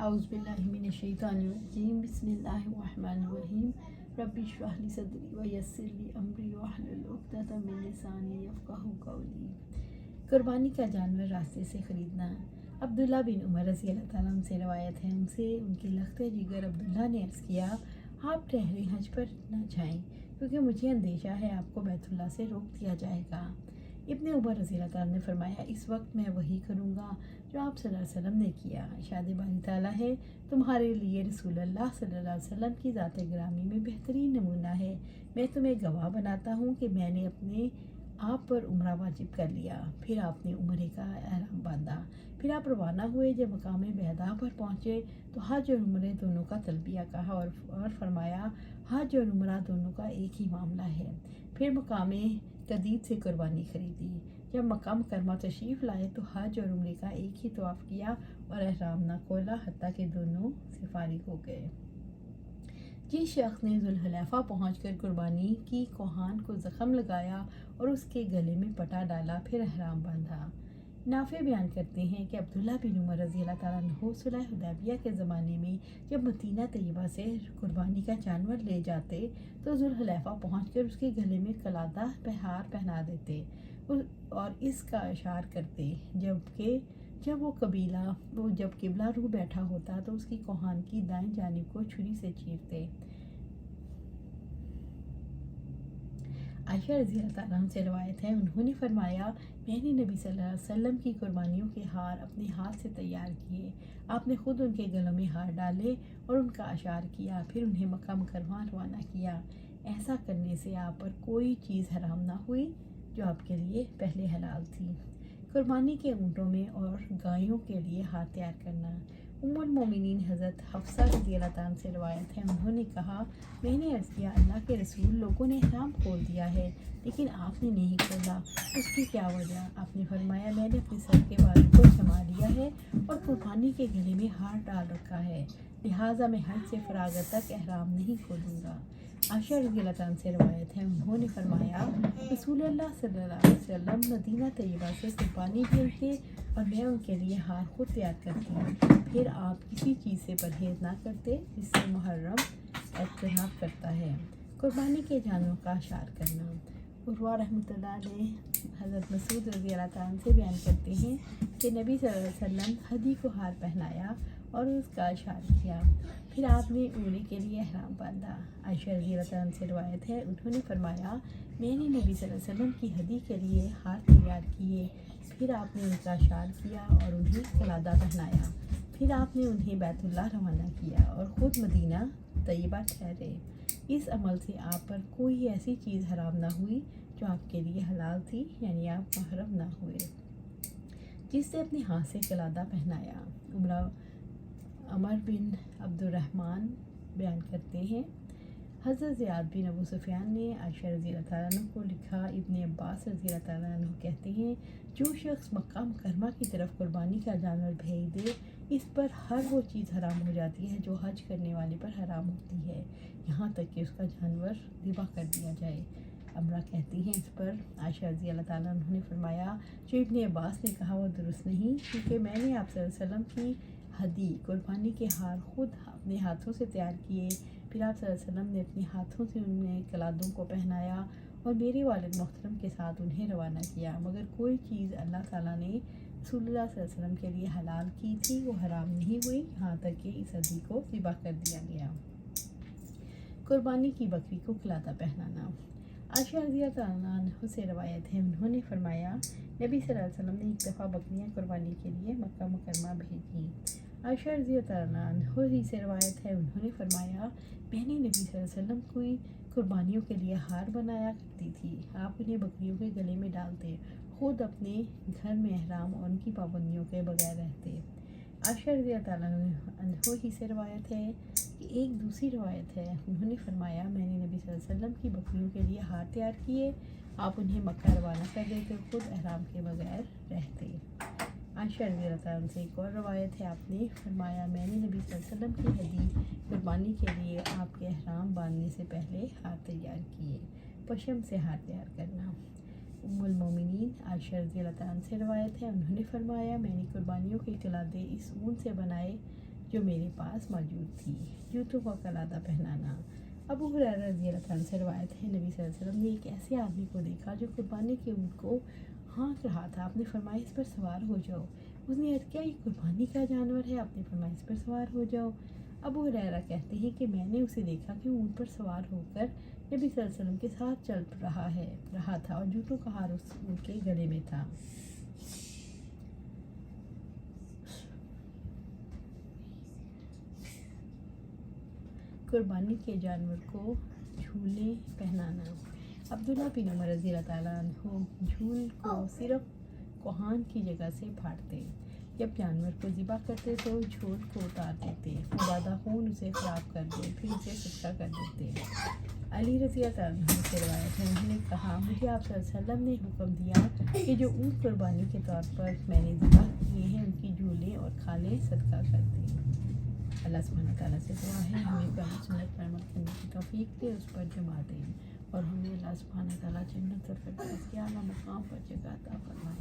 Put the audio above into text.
औज़ुबिल्लाहिमिनश्शैतानिर्रजीम बिस्मिल्लाहिर्रहमानिर्रहीम रब्बि इश्रह ली सदरी व यस्सिर ली अमरी वहलुल उक़दतम मिन लिसानी यफ़क़हू क़ौली। कुर्बानी का जानवर रास्ते से ख़रीदना। अब्दुल्ला बिन उमर रज़ी अल्लाह ताला अन्हु से रवायत है, उनसे उनके लख्ते जिगर अब्दुल्ला ने अर्ज़ किया, आप ठहरे हज पर न जाएं, क्योंकि मुझे अंदेशा है आपको बैतुल्लाह से रोक दिया जाएगा। इब्ने उमर रज़ी अल्लाह ताला ने फरमाया, इस वक्त मैं वही करूँगा जो आप सल्लल्लाहु अलैहि वसल्लम ने किया। इरशाद बारी ताला है, तुम्हारे लिए रसूलुल्लाह सल्लल्लाहु अलैहि वसल्लम की ज़ात ग्रामी में बेहतरीन नमूना है। मैं तुम्हें गवाह बनाता हूँ कि मैंने अपने आप पर उम्रा वाजिब कर लिया। फिर आपने उम्रे का एहराम बांधा। फिर आप रवाना हुए। जब मकामे बैदा पर पहुँचे तो हज और उम्रे दोनों का तलबिया कहा और फरमाया, हज और उम्रा दोनों का एक ही मामला है। फिर मकामे कदीद से कुर्बानी खरीदी। जब मकाम करमा तशरीफ़ लाए तो हज और उम्रे का एक ही तवाफ़ किया और एहराम न खोला हत्ता कि दोनों से फारिग हो गए। जिस शख्स ने ज़ुल्हुलैफ़ा पहुंचकर कुर्बानी की कोहान को ज़ख्म लगाया और उसके गले में पटा डाला, फिर एहराम बांधा। नाफे बयान करते हैं कि अब्दुल्ला बिन उमर रज़ी अल्लाह ताला अन्हु सुलह हुदैबिया के ज़माने में जब मदीना तैयबा से कुर्बानी का जानवर ले जाते तो ज़ुल्हुलैफ़ा पहुंचकर उसके गले में कलादा हार पहना देते और इसका इशार करते, जब किबला रू बैठा होता तो उसकी कोहान की दाएं जानिब को छुरी से चीरते। आयशा रज़ी अल्लाह ताला अन्हा से रवायत है, उन्होंने फरमाया, मैंने नबी सल्लल्लाहु अलैहि वसल्लम की कुर्बानियों के हार अपने हाथ से तैयार किए। आपने खुद उनके गलों में हार डाले और उनका अशार किया, फिर उन्हें मक्का मुकर्रमा रवाना किया। ऐसा करने से आप पर कोई चीज़ हराम ना हुई जो आपके लिए पहले हलाल थी। कुर्बानी के ऊँटों में और गायों के लिए हार तैयार करना। उम्मुल मोमिनीन हज़रत हफ्सा रज़ी अल्लाह ताला से रवायत है, उन्होंने कहा, मैंने अर्ज़ किया, अल्लाह के रसूल, लोगों ने हराम खोल दिया है लेकिन आपने नहीं खोला, उसकी क्या वजह? आपने फरमाया, मैंने अपने सर के बालों को जमा लिया है और कुर्बानी के गले में हार डाल रखा है, लिहाजा मैं हज से फरागत तक एहराम नहीं खोलूँगा। आयशा रज़ी अल्लाह ताला से रवायत है, उन्होंने फरमाया, रसूलुल्लाह सल्लल्लाहु अलैहि वसल्लम मदीना तैयबा से कुर्बानी भेजते और मैं उनके लिए हार खुद तैयार करती। फिर आप किसी चीज़ से परहेज़ ना करते जिससे मुहर्रम इज्तनाब करता है। कुर्बानी के जानवरों का अशार करना। उर्वा रहमतुल्लाह अलैह हज़रत मसूद रज़ी अल्लाह ताला से बयान करते हैं कि नबी सल्लल्लाहु अलैहि वसल्लम हदी को हार पहनाया और उसका अशार किया। फिर आपने उम्रे के लिए एहराम बांधा। आयशा रज़ी अल्लाह ताला से रवायत है, उन्होंने फरमाया, मैंने नबी सल्लल्लाहु अलैहि वसल्लम की हदी के लिए हार तैयार किए। फिर आपने उनका अशार किया और उन्हें कलादा पहनाया। फिर आपने उन्हें बैतुल्लाह रवाना किया और ख़ुद मदीना तैयबा ठहरे। इस अमल से आप पर कोई ऐसी चीज़ हराम ना हुई जो आपके लिए हलाल थी, यानी आप महरम ना हुए। जिससे अपने हाथ से कलादा पहनाया। अमर बिन अब्दुर्रहमान बयान करते हैं, हज़रत ज़ियाद बिन अबू सुफ़ियान ने आयशा रज़ी अल्लाह ताला अन्हा को लिखा। इब्ने अब्बास रज़ी अल्लाह ताला अन्हु कहते हैं, जो शख्स मक्का मुकर्रमा की तरफ कुर्बानी का जानवर भेज दे, इस पर हर वो चीज़ हराम हो जाती है जो हज करने वाले पर हराम होती है, यहाँ तक कि उसका जानवर ज़िबा कर दिया जाए। अमरा कहती हैं, इस पर आयशा रज़ी अल्लाह ताला अन्हा ने फरमाया, जो इब्ने अब्बास ने कहा वो दुरुस्त नहीं, क्योंकि मैंने आप सल्लल्लाहु अलैहि वसल्लम की हदी कुर्बानी के हार खुद अपने हाथों से तैयार किए। फिर आप सल्लल्लाहु अलैहि वसल्लम ने अपने हाथों से उन्हें कलादों को पहनाया और मेरे वालिद मोहतरम के साथ उन्हें रवाना किया, मगर कोई चीज़ अल्लाह ताला ने रसूलुल्लाह सल्लल्लाहु अलैहि वसल्लम के लिए हलाल की थी वो हराम नहीं हुई, यहाँ तक कि इस हदी को ज़िबा कर दिया गया। कुर्बानी की बकरी को कलादा पहनाना। आयशा रज़ी अल्लाह अन्हा से रवायत है, उन्होंने फरमाया, नबी सल्लल्लाहु अलैहि वसल्लम ने एक दफ़ा बकरियाँ कुर्बानी के लिए मक्का मुकर्रमा भेजी। आयशा रज़ी अल्लाह अन्हा से रवायत है, उन्होंने फरमाया, मैंने नबी सल्लल्लाहु अलैहि वसल्लम की कुर्बानियों के लिए हार बनाया करती थी। आप उन्हें बकरियों के गले में डालते, खुद अपने घर में एहराम और उनकी पाबंदियों के बगैर रहते। आयशा रज़ी अल्लाह अन्हा ही से रवायत है कि एक दूसरी रवायत है, उन्होंने फरमाया, मैंने नबी सल्लल्लाहु अलैहि वसल्लम की बकरियों के लिए हार तैयार किए, आप उन्हें मक्का रवाना कर देते, खुद एहराम के बगैर रहते। आयशा रज़ी अल्लाह ताला से एक और रवायत है, आपने फरमाया, मैंने नबी सल्लल्लाहु अलैहि वसल्लम की हदी कुर्बानी के लिए आपके एहराम बांधने से पहले हार तैयार किए। पशम से हार तैयार करना। उम्मुल मोमिनीन आयशा रज़ी अल्लाह ताला से रवायत है, उन्होंने फरमाया, मैंने कुर्बानियों के कलादे इस ऊन से बनाए جو میرے پاس موجود تھی۔ جوتوں کا قلادہ پہنانا۔ ابو ہریرہ رضی اللہ عنہ سے روایت ہے، نبی صلی اللہ علیہ وسلم نے ایک ایسے آدمی کو دیکھا جو قربانی کے اونٹ کو ہانک رہا تھا۔ آپ نے فرمایا اس پر سوار ہو جاؤ۔ اس نے عرض کیا یہ قربانی کا جانور ہے؟ آپ نے فرمایا اس پر سوار ہو جاؤ۔ ابو ہریرہ کہتے ہیں کہ میں نے اسے دیکھا کہ اونٹ پر سوار ہو کر نبی صلی اللہ علیہ وسلم کے ساتھ چل رہا تھا اور جوتوں کا ہار اس اونٹ کے گلے میں تھا۔ قربانی کے جانور کو جھولے پہنانا۔ عبداللہ بن عمر رضی اللہ تعالیٰ عنہ جھول کو صرف کوہان کی جگہ سے پھاڑتے۔ جب جانور کو ذبح کرتے تو جھول کو اتار دیتے، مبادا خون اسے خراب کر دے، پھر اسے صدقہ کر دیتے۔ علی رضی اللہ عنہ سے روایت ہے، انہوں نے کہا مجھے آپ صلی اللہ علیہ وسلم نے حکم دیا کہ جو اونٹ قربانی کے طور پر میں نے ذبح کیے ہیں ان کی جھولیں اور کھالیں صدقہ کر دیں۔ اللہ سبحانہ تعالیٰ سے دعا ہے ہمیں قرآن سنت پر عمل کرنے کی توفیق دے، اس پر جما دے، اور ہمیں اللہ سبحانہ تعالیٰ جنت اور فردوس کے اعلیٰ مقام پر جگہ عطا فرمائے۔